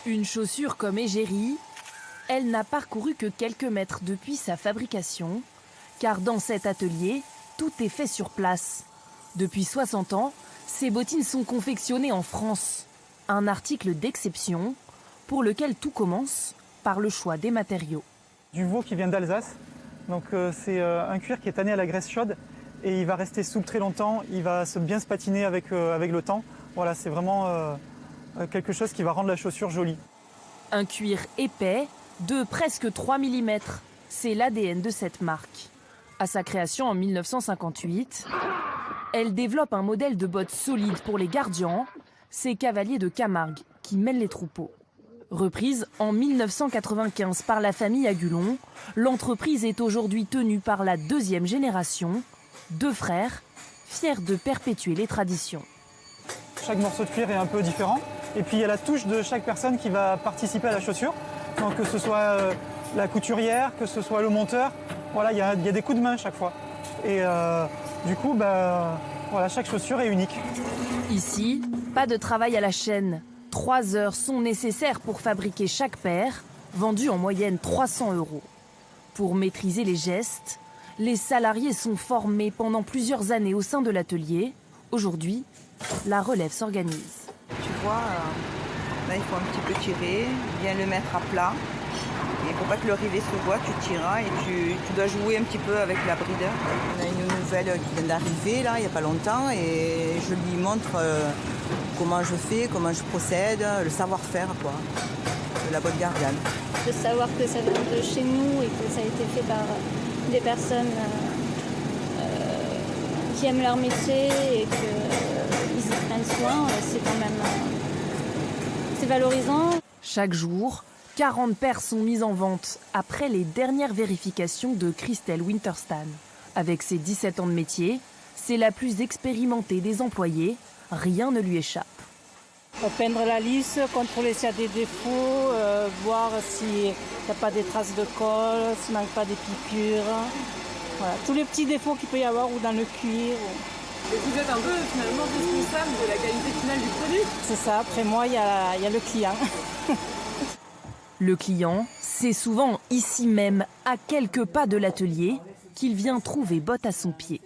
Une chaussure comme égérie, elle n'a parcouru que quelques mètres depuis sa fabrication, car dans cet atelier, tout est fait sur place. Depuis 60 ans, ces bottines sont confectionnées en France. Un article d'exception pour lequel tout commence par le choix des matériaux. Du veau qui vient d'Alsace, donc c'est un cuir qui est tanné à la graisse chaude et il va rester souple très longtemps, il va bien se patiner avec le temps. Voilà, c'est vraiment quelque chose qui va rendre la chaussure jolie. Un cuir épais de presque 3 mm, c'est l'ADN de cette marque. À sa création en 1958, elle développe un modèle de bottes solides pour les gardiens, ces cavaliers de Camargue qui mènent les troupeaux. Reprise en 1995 par la famille Agulon, l'entreprise est aujourd'hui tenue par la deuxième génération, 2 frères, fiers de perpétuer les traditions. Chaque morceau de cuir est un peu différent. Et puis il y a la touche de chaque personne qui va participer à la chaussure. Donc, que ce soit la couturière, que ce soit le monteur, voilà, il y a des coups de main chaque fois. Et du coup, voilà, chaque chaussure est unique. Ici, pas de travail à la chaîne. 3 heures sont nécessaires pour fabriquer chaque paire, vendue en moyenne 300 €. Pour maîtriser les gestes, les salariés sont formés pendant plusieurs années au sein de l'atelier. Aujourd'hui, la relève s'organise. Tu vois, là il faut un petit peu tirer, bien le mettre à plat. Et pour pas que le rivet se voit, tu tiras et tu dois jouer un petit peu avec la bride. On a une nouvelle qui vient d'arriver là, il n'y a pas longtemps, et je lui montre comment je fais, comment je procède, le savoir-faire quoi, de la botte gardienne. De savoir que ça vient de chez nous et que ça a été fait par des personnes qui aiment leur métier et qu'ils y prennent soin, c'est quand même c'est valorisant. Chaque jour, 40 paires sont mises en vente après les dernières vérifications de Christelle Winterstan. Avec ses 17 ans de métier, c'est la plus expérimentée des employés. Rien ne lui échappe. Peindre la lisse, contrôler s'il y a des défauts, voir s'il n'y a pas des traces de colle, s'il ne manque pas des piqûres. Voilà, tous les petits défauts qu'il peut y avoir ou dans le cuir. Et vous êtes un peu finalement responsable de la qualité finale du produit. C'est ça, après moi il y a le client. Le client, c'est souvent ici même, à quelques pas de l'atelier, qu'il vient trouver botte à son pied.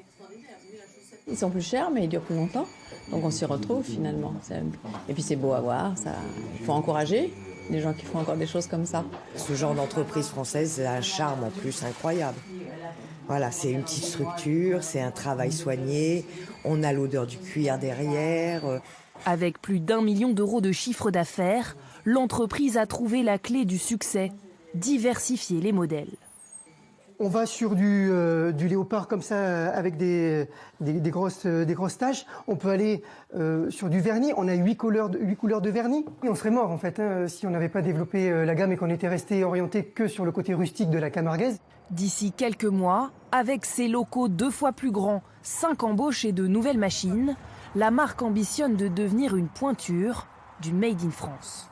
Ils sont plus chers, mais ils durent plus longtemps. Donc on s'y retrouve finalement. Et puis c'est beau à voir. Il faut encourager les gens qui font encore des choses comme ça. Ce genre d'entreprise française, c'est un charme en plus incroyable. Voilà, c'est une petite structure, c'est un travail soigné, on a l'odeur du cuir derrière. Avec plus d'1 million d'euros de chiffre d'affaires, l'entreprise a trouvé la clé du succès, diversifier les modèles. On va sur du léopard comme ça avec des grosses taches. On peut aller sur du vernis. On a 8 couleurs de vernis. Et on serait mort en fait si on n'avait pas développé la gamme et qu'on était resté orienté que sur le côté rustique de la camarguaise. D'ici quelques mois, avec ses locaux 2 fois plus grands, 5 embauches et de nouvelles machines, la marque ambitionne de devenir une pointure du Made in France.